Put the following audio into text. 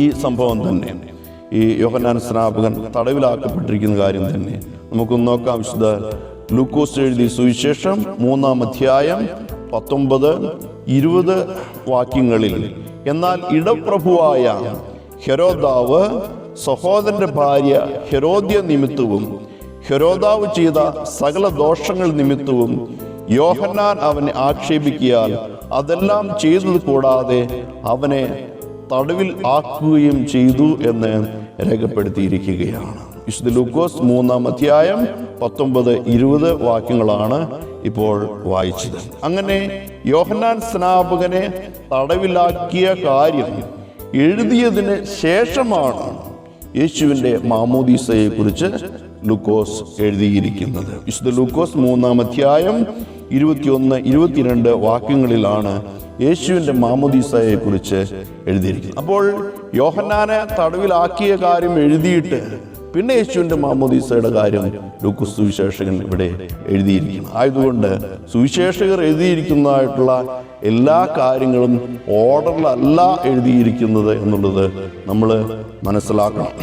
ഈ സംഭവം തന്നെ, ഈ യോഹന്നാൻ സ്നാപകൻ തടവിലാക്കപ്പെട്ടിരിക്കുന്ന കാര്യം തന്നെ നമുക്കൊന്ന് നോക്കാം. വിശുദ്ധ ലൂക്കോസ് എഴുതിയ സുവിശേഷം 3-ാം അധ്യായം 19-20 വാക്യങ്ങളിൽ, എന്നാൽ ഇടപ്രഭുവായ ഹെരോദാവ് സഹോദരന്റെ ഭാര്യ ഹെരോദ്യ നിമിത്തവും ഹെരോദാവ് ചെയ്ത സകല ദോഷങ്ങൾ നിമിത്തവും യോഹന്നാൻ അവനെ ആക്ഷേപിക്കിയാൽ അതെല്ലാം ചെയ്തത് കൂടാതെ അവനെ തടവിൽ ആക്കുകയും ചെയ്തു എന്ന് രേഖപ്പെടുത്തിയിരിക്കുകയാണ്. വിശുദ്ധ ലൂക്കോസ് 3-ാം അധ്യായം 19-20 വാക്യങ്ങളാണ് ഇപ്പോൾ വായിച്ചത്. അങ്ങനെ യോഹന്നാൻ സ്നാപകനെ തടവിലാക്കിയ കാര്യം എഴുതിയതിന് ശേഷമാണ് യേശുവിൻ്റെ മാമോദീസയെ കുറിച്ച് ലൂക്കോസ് എഴുതിയിരിക്കുന്നത്. വിശുദ്ധ ലൂക്കോസ് 3-ാം അധ്യായം 21-22 വാക്യങ്ങളിലാണ് യേശുവിൻ്റെ മാമോദീസയെ കുറിച്ച് എഴുതിയിരിക്കുന്നത്. അപ്പോൾ യോഹന്നാനെ തടവിലാക്കിയ കാര്യം എഴുതിയിട്ട് പിന്നെ യേശുവിൻ്റെ മാമോദീസയുടെ കാര്യം ലൂക്കോസ് സുവിശേഷകൻ ഇവിടെ എഴുതിയിരിക്കുന്നു. ആയതുകൊണ്ട് സുവിശേഷകർ എഴുതിയിരിക്കുന്നതായിട്ടുള്ള എല്ലാ കാര്യങ്ങളും ഓർഡറിലല്ല എഴുതിയിരിക്കുന്നത് എന്നുള്ളത് നമ്മൾ മനസ്സിലാക്കണം.